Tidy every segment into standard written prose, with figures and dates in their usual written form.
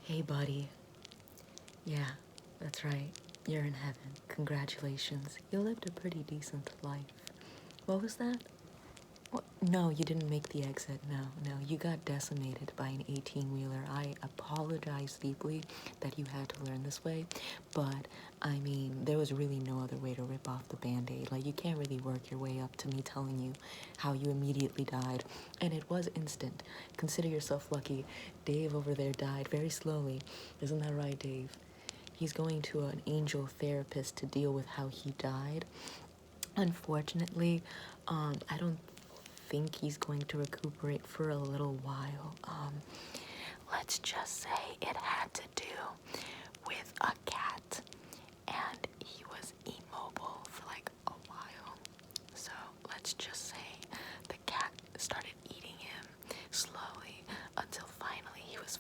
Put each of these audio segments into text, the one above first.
Hey, buddy. Yeah, that's right. You're in heaven. Congratulations. You lived a pretty decent life. What was that? What? No, you didn't make the exit. No, you got decimated by an 18-wheeler. I apologize deeply that you had to learn this way, but I mean, there was really no other way to rip off the band-aid. Like, you can't really work your way up to me telling you how you immediately died, and it was instant. Consider yourself lucky. Dave over there died very slowly. Isn't that right, Dave? He's going to an angel therapist to deal with how he died. Unfortunately, I don't think he's going to recuperate for a little while. Let's just say it had to do with a cat, and he was immobile for like a while. So let's just say the cat started eating him slowly until finally he was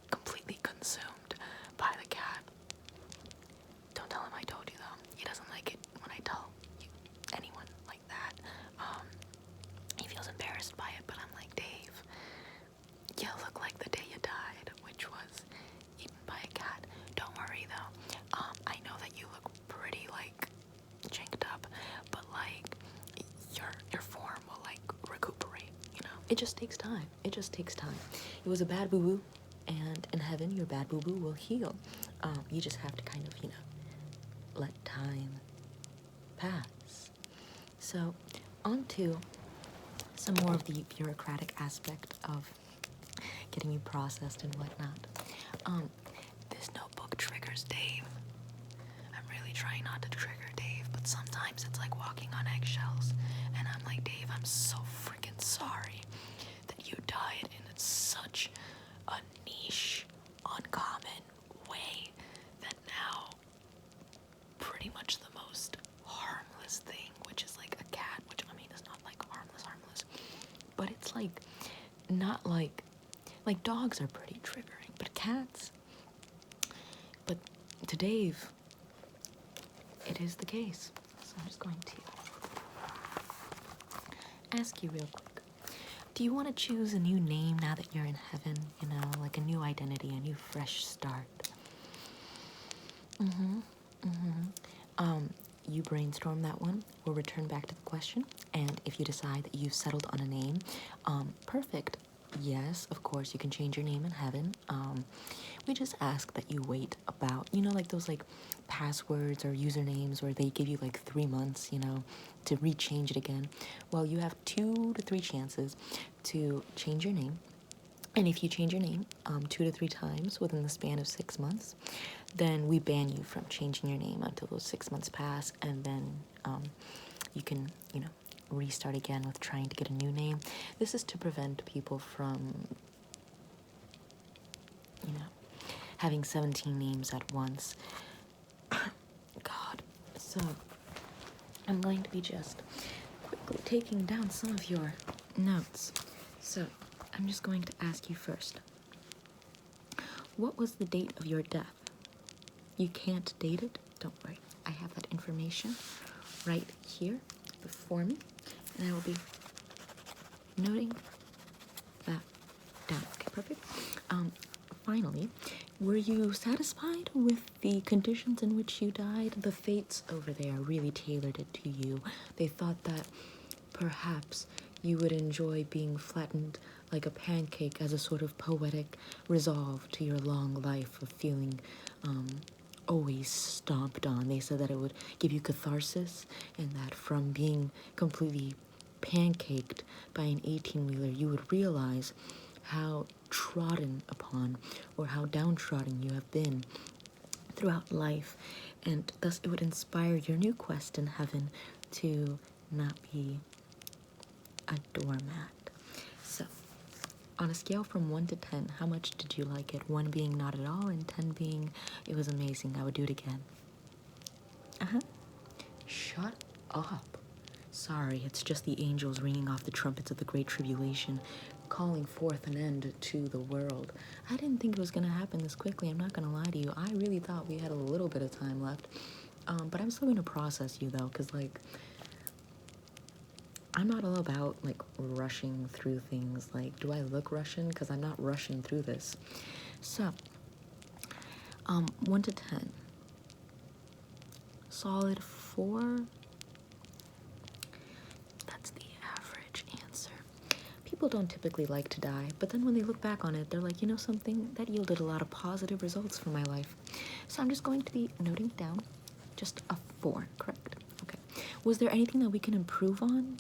completely consumed by the cat. Don't tell him I told you though. He doesn't like it when I tell anyone like that. He feels embarrassed by it, but I'm like, Dave, you look like the day you died, which was eaten by a cat. Don't worry though. I know that you look pretty like janked up, but like your form will like recuperate, you know? It just takes time. It just takes time. It was a bad boo-boo, and in heaven your bad boo-boo will heal. You just have to kind of, let time pass. So, on to some more of the bureaucratic aspect of getting you processed and whatnot. This notebook triggers Dave. I'm really trying not to trigger Dave, but sometimes it's like walking on eggshells. And I'm like, Dave, I'm so freaking sorry that you died in such a niche, uncommon way that now pretty much the most harmless thing, which is like a cat, which I mean is not like harmless, but it's like not like dogs are pretty triggering, but cats, but to Dave, it is the case. So I'm just going to ask you real quick. Do you want to choose a new name now that you're in heaven? You know, like a new identity, a new fresh start. You brainstorm that one. We'll return back to the question. And if you decide that you've settled on a name, perfect. Yes, of course, you can change your name in heaven. We just ask that you wait about, like those like passwords or usernames where they give you like 3 months, to rechange it again. Well, you have 2 to 3 chances to change your name. And if you change your name 2 to 3 times within the span of 6 months, then we ban you from changing your name until those 6 months pass, and then you can, restart again with trying to get a new name. This is to prevent people from, having 17 names at once. God. So, I'm going to be just quickly taking down some of your notes. So, I'm just going to ask you first. What was the date of your death? You can't date it? Don't worry. I have that information right here before me, and I will be noting that down. Okay, perfect. Finally, were you satisfied with the conditions in which you died? The fates over there really tailored it to you. They thought that perhaps you would enjoy being flattened like a pancake as a sort of poetic resolve to your long life of feeling always stomped on. They said that it would give you catharsis, and that from being completely pancaked by an 18-wheeler, you would realize how trodden upon or how downtrodden you have been throughout life, and thus it would inspire your new quest in heaven to not be a doormat. So, on a scale from 1 to 10, how much did you like it? 1 being not at all, and 10 being it was amazing. I would do it again. Shut up. Sorry, it's just the angels ringing off the trumpets of the Great Tribulation, calling forth an end to the world. I didn't think it was going to happen this quickly. I'm not going to lie to you. I really thought we had a little bit of time left. But I'm still going to process you, though, because, like, I'm not all about, like, rushing through things. Like, do I look Russian? Because I'm not rushing through this. So, 1 to 10. Solid 4. That's the average answer. People don't typically like to die, but then when they look back on it, they're like, you know something? That yielded a lot of positive results for my life. So I'm just going to be noting it down. Just a 4, correct? Okay. Was there anything that we can improve on?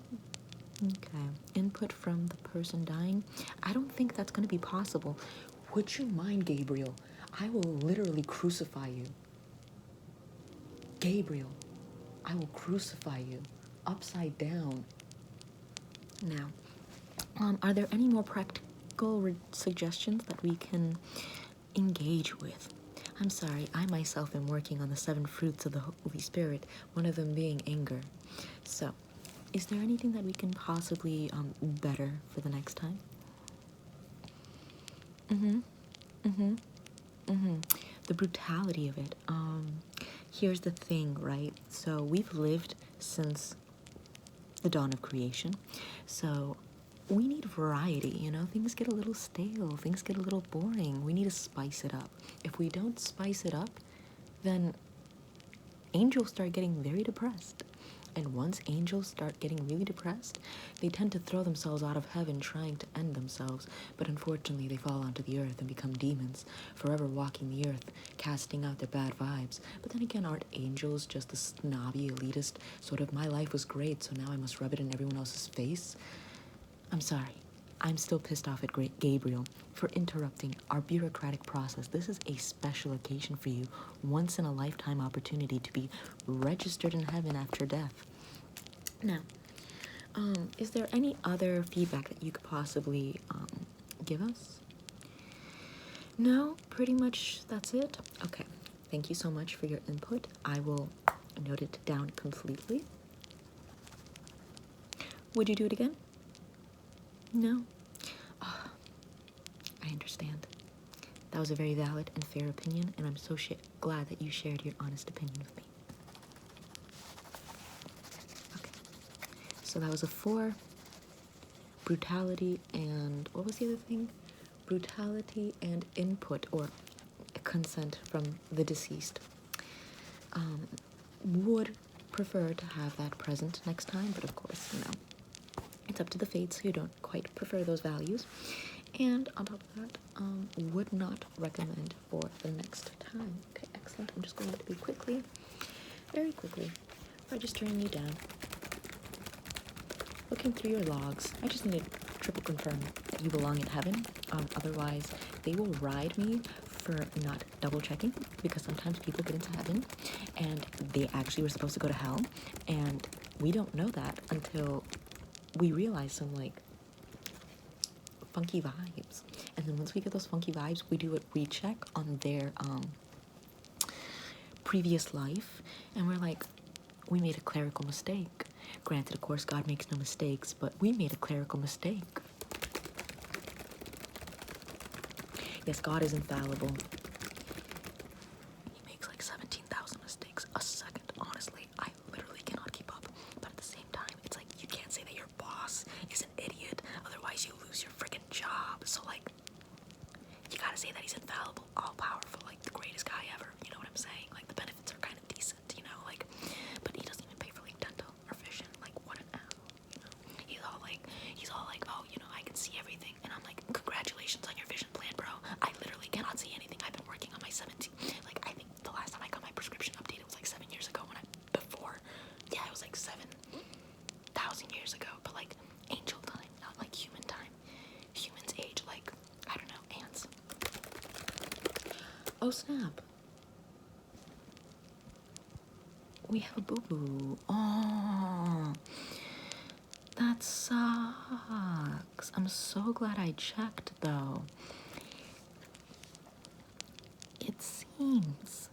Okay. Input from the person dying. I don't think that's going to be possible. Would you mind, Gabriel? I will literally crucify you. Gabriel, I will crucify you upside down. Now, are there any more practical suggestions that we can engage with? I'm sorry, I myself am working on the 7 fruits of the Holy Spirit, one of them being anger. So, is there anything that we can possibly better for the next time? The brutality of it. Here's the thing, right? So we've lived since the dawn of creation. So we need variety, you know? Things get a little stale, things get a little boring. We need to spice it up. If we don't spice it up, then angels start getting very depressed. And once angels start getting really depressed, they tend to throw themselves out of heaven trying to end themselves. But unfortunately, they fall onto the earth and become demons, forever walking the earth, casting out their bad vibes. But then again, aren't angels just the snobby, elitist sort of, my life was great, so now I must rub it in everyone else's face? I'm sorry. I'm still pissed off at Great Gabriel for interrupting our bureaucratic process. This is a special occasion for you, once in a lifetime opportunity to be registered in heaven after death. Now, is there any other feedback that you could possibly give us? No, pretty much that's it. Okay, thank you so much for your input. I will note it down completely. Would you do it again? No. Oh, I understand. That was a very valid and fair opinion, and I'm so glad that you shared your honest opinion with me. Okay. So that was a 4. Brutality and what was the other thing? Brutality and input or consent from the deceased. Would prefer to have that present next time, but of course, you know, it's up to the fates who don't quite prefer those values. And on top of that, would not recommend for the next time. Okay, excellent. I'm just going to be very quickly, registering you down. Looking through your logs, I just need to triple confirm that you belong in heaven. Otherwise, they will ride me for not double checking, because sometimes people get into heaven and they actually were supposed to go to hell, and we don't know that until we realize some like funky vibes. And then once we get those funky vibes, we do a recheck on their previous life, and we're like, we made a clerical mistake. Granted, of course, God makes no mistakes, but we made a clerical mistake. Yes, God is infallible. He makes like 17,000 mistakes a second. Honestly, I literally cannot keep up. But at the same time, it's like, you can't say that your boss is an idiot, otherwise you lose your freaking job. So like, you gotta say that he's infallible, all-powerful, like the greatest guy ever. You know what I'm saying? Like, the benefits are kind of decent, you know? Like, but he doesn't even pay for like dental or vision. Like, what an ass, you know? He's all like, oh, you know, I can see everything. And I'm like, congratulations on your vision plan, bro. I literally cannot see anything. I've been working on my 17. Like, I think the last time I got my prescription updated was like 7 years ago it was like 7,000 years ago. But like, angel time, not like human time. Humans age like, I don't know, ants. Oh, snap. We have a boo-boo. Oh, that sucks. I'm so glad I checked, though. It seems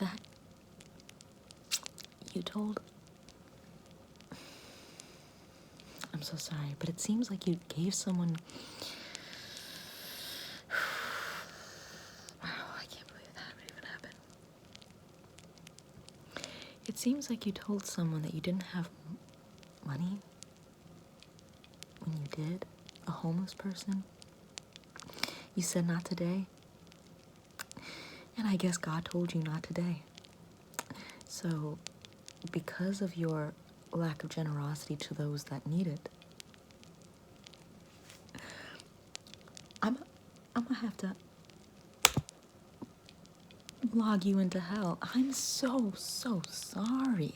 that you told... I'm so sorry, but it seems like you gave someone... Wow, I can't believe that would even happen. It seems like you told someone that you didn't have money when you did, a homeless person. You said not today? And I guess God told you not today. So, because of your lack of generosity to those that need it, I'm, I'm gonna have to log you into hell. I'm so sorry.